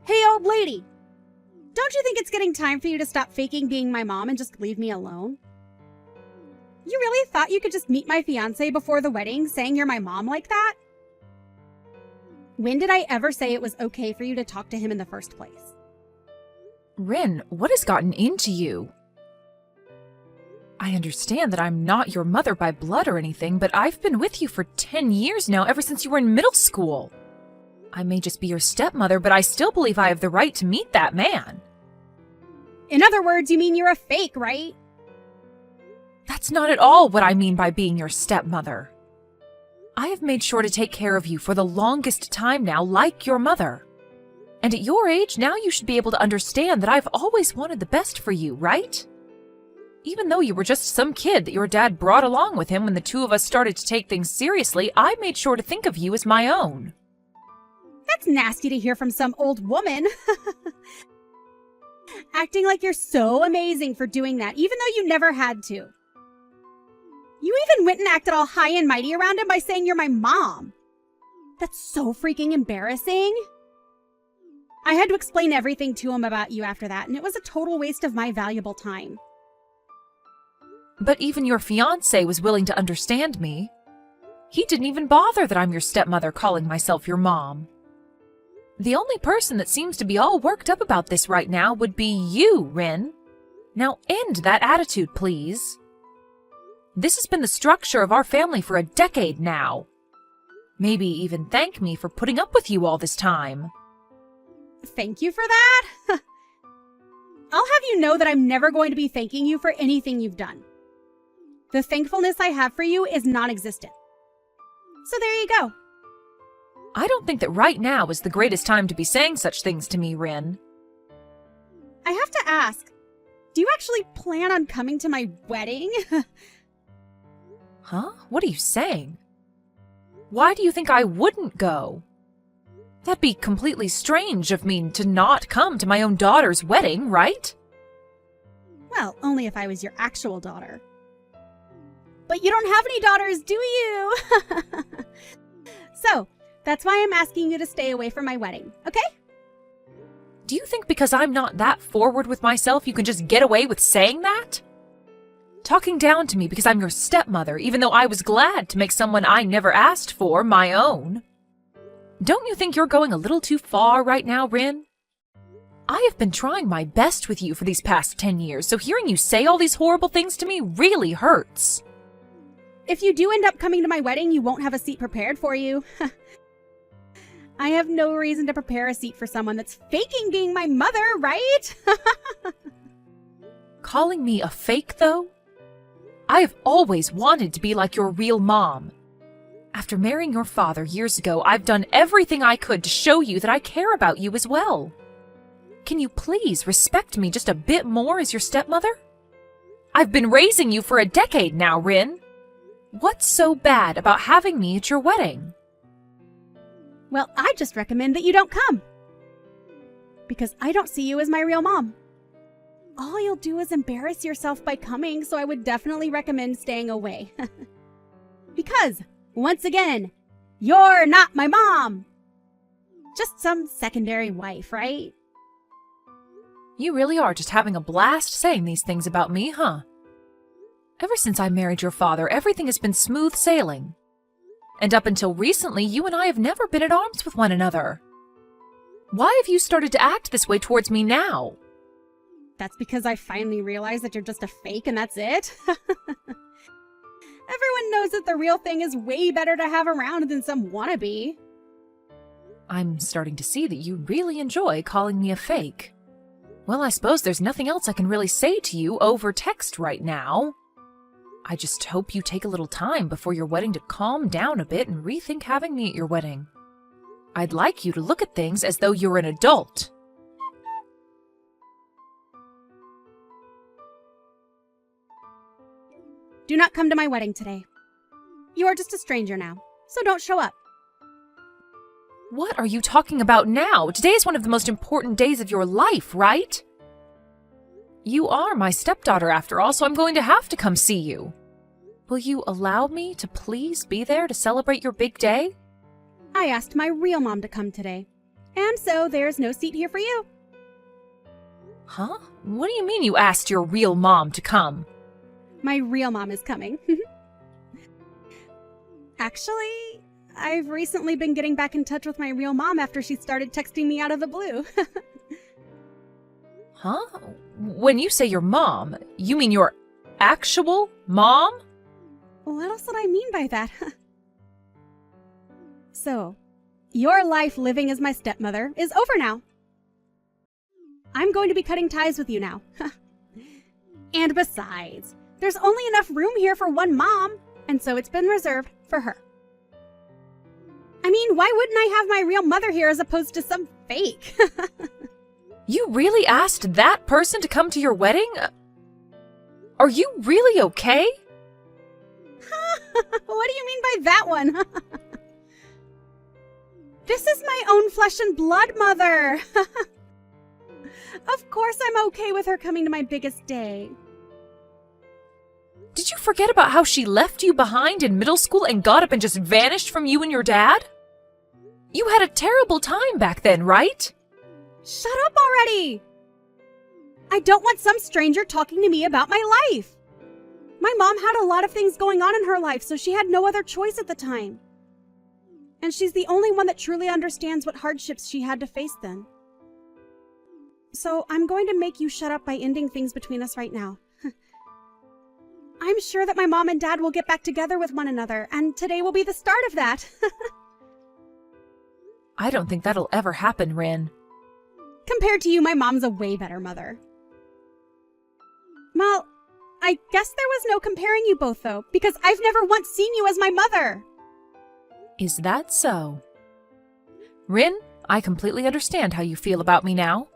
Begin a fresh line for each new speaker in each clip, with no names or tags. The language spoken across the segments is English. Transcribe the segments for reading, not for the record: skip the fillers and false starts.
Hey, old lady! Don't you think it's getting time for you to stop faking being my mom and just leave me alone? You really thought you could just meet my fiancé before the wedding saying you're my mom like that? When did I ever say it was okay for you to talk to him in the first place?
Rin, what has gotten into you? I understand that I'm not your mother by blood or anything, but I've been with you for 10 years now, ever since you were in middle school. I may just be your stepmother, but I still believe I have the right to meet that man.
In other words, you mean you're a fake, right?
That's not at all what I mean by being your stepmother. I have made sure to take care of you for the longest time now, like your mother. And at your age, now you should be able to understand that I've always wanted the best for you, right? Even though you were just some kid that your dad brought along with him when the two of us started to take things seriously, I made sure to think of you as my own.
That's nasty to hear from some old woman. Acting like you're so amazing for doing that, even though you never had to. You even went and acted all high and mighty around him by saying you're my mom. That's so freaking embarrassing. I had to explain everything to him about you after that, and it was a total waste of my valuable time.
But even your fiancé was willing to understand me. He didn't even bother that I'm your stepmother calling myself your mom. The only person that seems to be all worked up about this right now would be you, Rin. Now end that attitude, please. This has been the structure of our family for a decade now. Maybe even thank me for putting up with you all this time.
Thank you for that? I'll have you know that I'm never going to be thanking you for anything you've done. The thankfulness I have for you is non-existent. So there you go.
I don't think that right now is the greatest time to be saying such things to me, Rin.
I have to ask, do you actually plan on coming to my wedding?
Huh? What are you saying? Why do you think I wouldn't go? That'd be completely strange of me to not come to my own daughter's wedding, right?
Well, only if I was your actual daughter. But you don't have any daughters, do you? So, that's why I'm asking you to stay away from my wedding, okay?
Do you think because I'm not that forward with myself you can just get away with saying that? Talking down to me because I'm your stepmother, even though I was glad to make someone I never asked for my own. Don't you think you're going a little too far right now, Rin? I have been trying my best with you for these past 10 years, so hearing you say all these horrible things to me really hurts.
If you do end up coming to my wedding, you won't have a seat prepared for you. I have no reason to prepare a seat for someone that's faking being my mother, right?
Calling me a fake, though? I have always wanted to be like your real mom. After marrying your father years ago, I've done everything I could to show you that I care about you as well. Can you please respect me just a bit more as your stepmother? I've been raising you for a decade now, Rin. What's so bad about having me at your wedding?
Well, I just recommend that you don't come. Because I don't see you as my real mom. All you'll do is embarrass yourself by coming, so I would definitely recommend staying away. Because, once again, you're not my mom. Just some secondary wife, right?
You really are just having a blast saying these things about me, huh? Ever since I married your father, everything has been smooth sailing. And up until recently, you and I have never been at arms with one another. Why have you started to act this way towards me now?
That's because I finally realized that you're just a fake and that's it. Everyone knows that the real thing is way better to have around than some wannabe.
I'm starting to see that you really enjoy calling me a fake. Well, I suppose there's nothing else I can really say to you over text right now. I just hope you take a little time before your wedding to calm down a bit and rethink having me at your wedding. I'd like you to look at things as though you're an adult.
Do not come to my wedding today. You are just a stranger now, so don't show up.
What are you talking about now? Today is one of the most important days of your life, right? You are my stepdaughter after all, so I'm going to have to come see you. Will you allow me to please be there to celebrate your big day?
I asked my real mom to come today. And so there's no seat here for you.
Huh? What do you mean you asked your real mom to come?
My real mom is coming. Actually, I've recently been getting back in touch with my real mom after she started texting me out of the blue.
Huh? When you say your mom, you mean your actual mom?
What else would I mean by that? So, your life living as my stepmother is over now. I'm going to be cutting ties with you now. And besides, there's only enough room here for one mom, and so it's been reserved for her. I mean, why wouldn't I have my real mother here as opposed to some fake?
You really asked that person to come to your wedding? Are you really okay?
What do you mean by that one? This is my own flesh and blood mother. Of course I'm okay with her coming to my biggest day.
Did you forget about how she left you behind in middle school and got up and just vanished from you and your dad? You had a terrible time back then, right?
Shut up already! I don't want some stranger talking to me about my life. My mom had a lot of things going on in her life, so she had no other choice at the time. And she's the only one that truly understands what hardships she had to face then. So I'm going to make you shut up by ending things between us right now. I'm sure that my mom and dad will get back together with one another, and today will be the start of that.
I don't think that'll ever happen, Rin.
Compared to you, my mom's a way better mother. Well, I guess there was no comparing you both, though, because I've never once seen you as my mother.
Is that so? Rin, I completely understand how you feel about me now.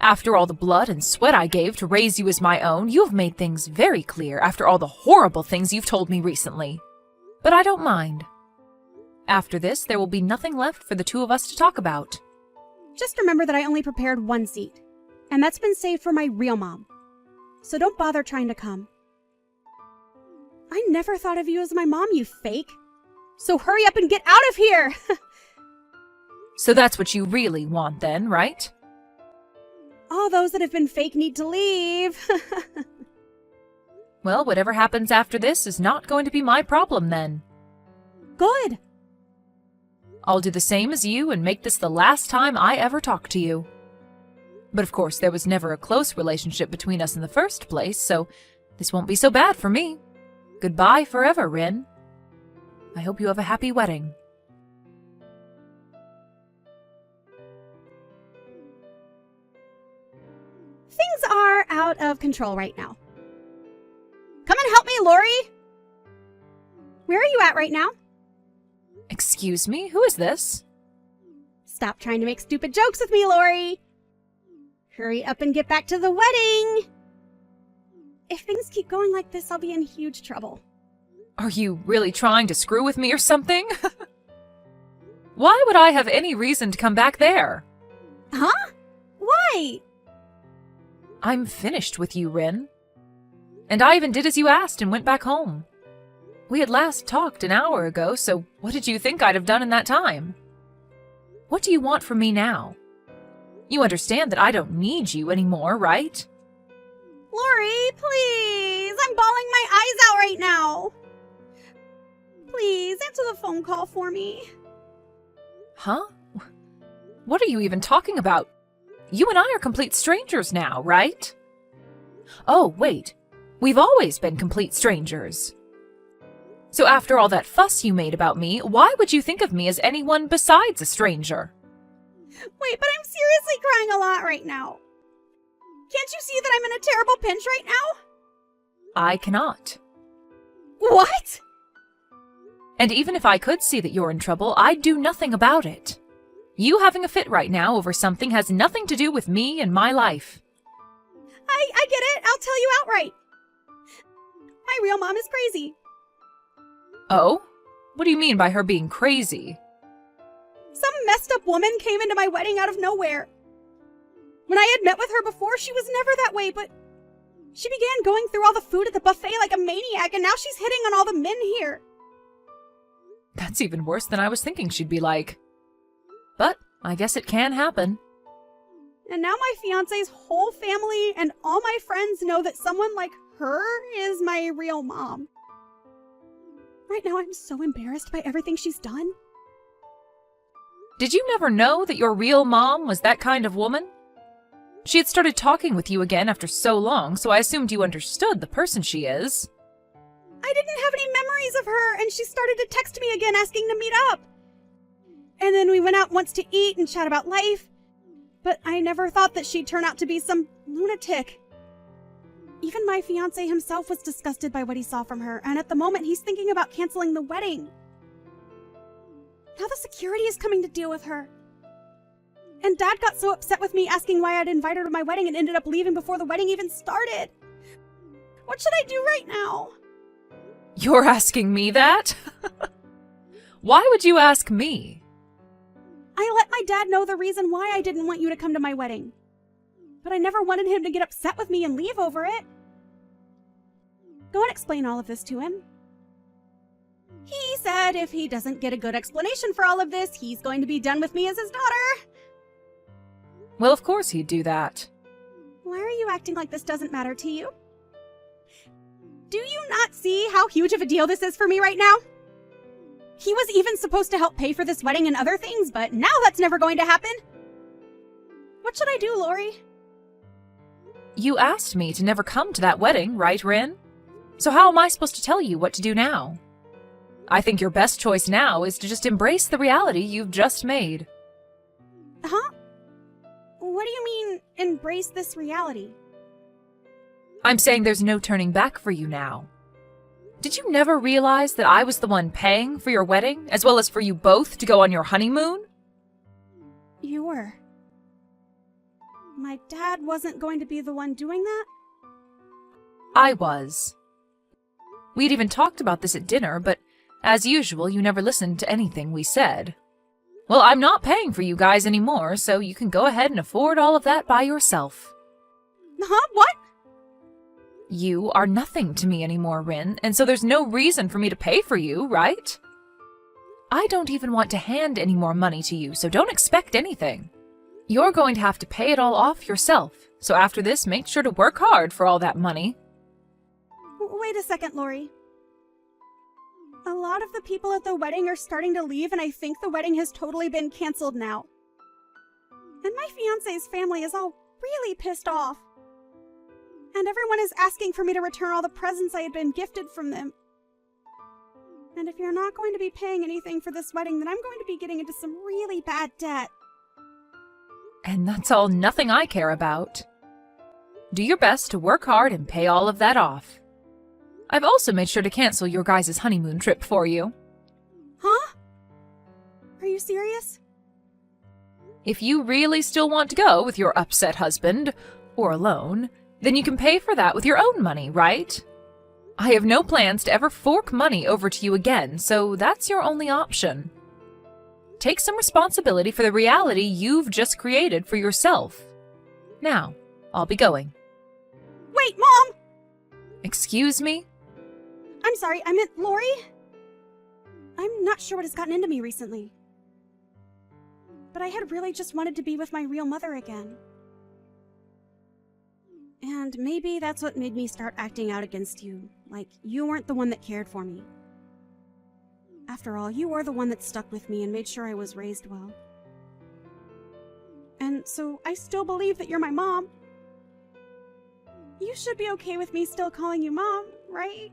After all the blood and sweat I gave to raise you as my own, you have made things very clear after all the horrible things you've told me recently. But I don't mind. After this, there will be nothing left for the two of us to talk about.
Just remember that I only prepared one seat, and that's been saved for my real mom. So don't bother trying to come. I never thought of you as my mom, you fake. So hurry up and get out of here!
So that's what you really want then, right?
All those that have been fake need to leave.
Well, whatever happens after this is not going to be my problem then.
Good.
I'll do the same as you and make this the last time I ever talk to you. But of course, there was never a close relationship between us in the first place, so this won't be so bad for me. Goodbye forever, Rin. I hope you have a happy wedding.
Things are out of control right now. Come and help me, Lori! Where are you at right now?
Excuse me, who is this?
Stop trying to make stupid jokes with me, Lori! Hurry up and get back to the wedding! If things keep going like this, I'll be in huge trouble.
Are you really trying to screw with me or something? Why would I have any reason to come back there?
Huh? Why?
I'm finished with you, Rin. And I even did as you asked and went back home. We had last talked an hour ago, so what did you think I'd have done in that time? What do you want from me now? You understand that I don't need you anymore, right?
Lori, please! I'm bawling my eyes out right now! Please, answer the phone call for me.
Huh? What are you even talking about? You and I are complete strangers now, right? Oh, wait. We've always been complete strangers. So after all that fuss you made about me, why would you think of me as anyone besides a stranger?
Wait, but I'm seriously crying a lot right now. Can't you see that I'm in a terrible pinch right now?
I cannot.
What?
And even if I could see that you're in trouble, I'd do nothing about it. You having a fit right now over something has nothing to do with me and my life.
I get it. I'll tell you outright. My real mom is crazy.
Oh? What do you mean by her being crazy?
Some messed up woman came into my wedding out of nowhere. When I had met with her before, she was never that way, but she began going through all the food at the buffet like a maniac, and now she's hitting on all the men here.
That's even worse than I was thinking she'd be like. But I guess it can happen.
And now my fiancé's whole family and all my friends know that someone like her is my real mom. Right now I'm so embarrassed by everything she's done.
Did you never know that your real mom was that kind of woman? She had started talking with you again after so long, so I assumed you understood the person she is.
I didn't have any memories of her, and she started to text me again asking to meet up. And then we went out once to eat and chat about life. But I never thought that she'd turn out to be some lunatic. Even my fiancé himself was disgusted by what he saw from her, and at the moment he's thinking about canceling the wedding. Now the security is coming to deal with her. And Dad got so upset with me asking why I'd invited her to my wedding and ended up leaving before the wedding even started. What should I do right now?
You're asking me that? Why would you ask me?
I let my dad know the reason why I didn't want you to come to my wedding. But I never wanted him to get upset with me and leave over it. Go and explain all of this to him. He said if he doesn't get a good explanation for all of this, he's going to be done with me as his daughter.
Well, of course he'd do that.
Why are you acting like this doesn't matter to you? Do you not see how huge of a deal this is for me right now? He was even supposed to help pay for this wedding and other things, but now that's never going to happen. What should I do, Lori?
You asked me to never come to that wedding, right, Rin? So how am I supposed to tell you what to do now? I think your best choice now is to just embrace the reality you've just made.
Huh? What do you mean, embrace this reality?
I'm saying there's no turning back for you now. Did you never realize that I was the one paying for your wedding, as well as for you both to go on your honeymoon?
You were. My dad wasn't going to be the one doing that?
I was. We'd even talked about this at dinner, but as usual, you never listened to anything we said. Well, I'm not paying for you guys anymore, so you can go ahead and afford all of that by yourself.
Huh? What?
You are nothing to me anymore, Rin, and so there's no reason for me to pay for you, right? I don't even want to hand any more money to you, so don't expect anything. You're going to have to pay it all off yourself, so after this, make sure to work hard for all that money.
Wait a second, Lori. A lot of the people at the wedding are starting to leave, and I think the wedding has totally been canceled now. And my fiancé's family is all really pissed off. And everyone is asking for me to return all the presents I had been gifted from them. And if you're not going to be paying anything for this wedding, then I'm going to be getting into some really bad debt.
And that's all nothing I care about. Do your best to work hard and pay all of that off. I've also made sure to cancel your guys' honeymoon trip for you.
Huh? Are you serious?
If you really still want to go with your upset husband, or alone, then you can pay for that with your own money, right? I have no plans to ever fork money over to you again, so that's your only option. Take some responsibility for the reality you've just created for yourself. Now, I'll be going.
Wait, Mom!
Excuse me?
I'm sorry, I meant Lori? I'm not sure what has gotten into me recently. But I had really just wanted to be with my real mother again. And maybe that's what made me start acting out against you, like you weren't the one that cared for me. After all, you were the one that stuck with me and made sure I was raised well. And so I still believe that you're my mom. You should be okay with me still calling you Mom, right?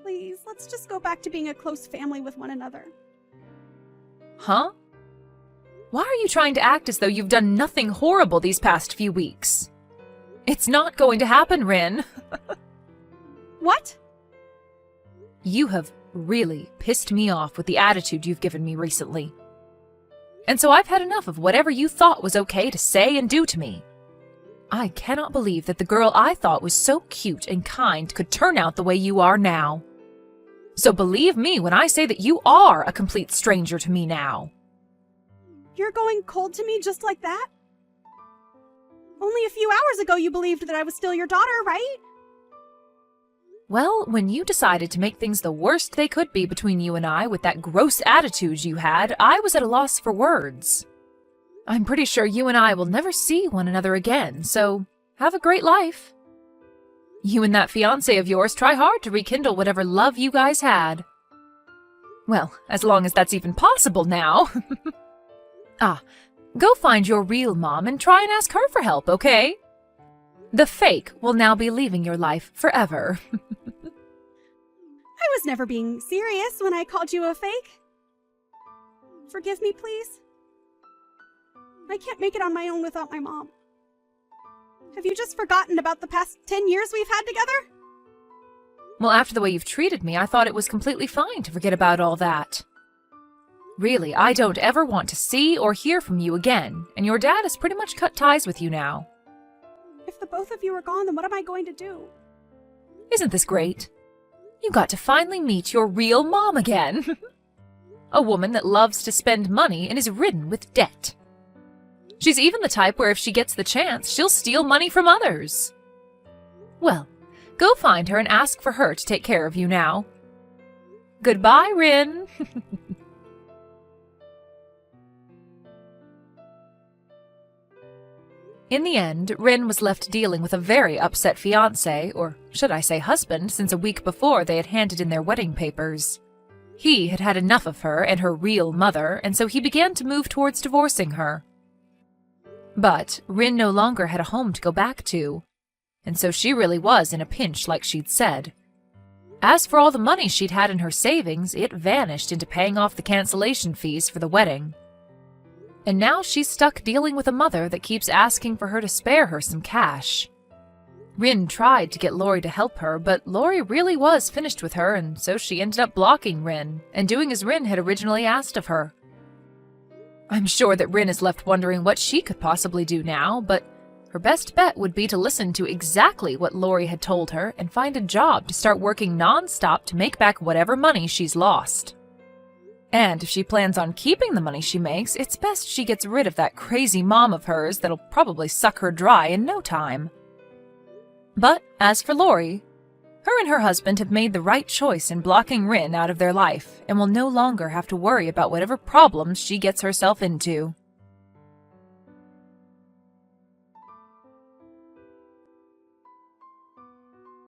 Please, let's just go back to being a close family with one another.
Huh? Why are you trying to act as though you've done nothing horrible these past few weeks? It's not going to happen, Rin.
What?
You have really pissed me off with the attitude you've given me recently. And so I've had enough of whatever you thought was okay to say and do to me. I cannot believe that the girl I thought was so cute and kind could turn out the way you are now. So believe me when I say that you are a complete stranger to me now.
You're going cold to me just like that? Only a few hours ago you believed that I was still your daughter, right?
Well, when you decided to make things the worst they could be between you and I with that gross attitude you had, I was at a loss for words. I'm pretty sure you and I will never see one another again, so have a great life. You and that fiancé of yours try hard to rekindle whatever love you guys had. Well, as long as that's even possible now. Go find your real mom and try and ask her for help, okay? The fake will now be leaving your life forever.
I was never being serious when I called you a fake. Forgive me, please. I can't make it on my own without my mom. Have you just forgotten about the past 10 years we've had together?
Well, after the way you've treated me, I thought it was completely fine to forget about all that. Really, I don't ever want to see or hear from you again, and your dad has pretty much cut ties with you now.
If the both of you are gone, then what am I going to do?
Isn't this great? You got to finally meet your real mom again. A woman that loves to spend money and is ridden with debt. She's even the type where if she gets the chance, she'll steal money from others. Well, go find her and ask for her to take care of you now. Goodbye, Rin. In the end, Rin was left dealing with a very upset fiancé, or should I say husband, since a week before they had handed in their wedding papers. He had had enough of her and her real mother, and so he began to move towards divorcing her. But Rin no longer had a home to go back to, and so she really was in a pinch like she'd said. As for all the money she'd had in her savings, it vanished into paying off the cancellation fees for the wedding. And now she's stuck dealing with a mother that keeps asking for her to spare her some cash. Rin tried to get Lori to help her, but Lori really was finished with her, and so she ended up blocking Rin, and doing as Rin had originally asked of her. I'm sure that Rin is left wondering what she could possibly do now, but her best bet would be to listen to exactly what Lori had told her and find a job to start working non-stop to make back whatever money she's lost. And if she plans on keeping the money she makes, it's best she gets rid of that crazy mom of hers that'll probably suck her dry in no time. But as for Lori, her and her husband have made the right choice in blocking Rin out of their life and will no longer have to worry about whatever problems she gets herself into.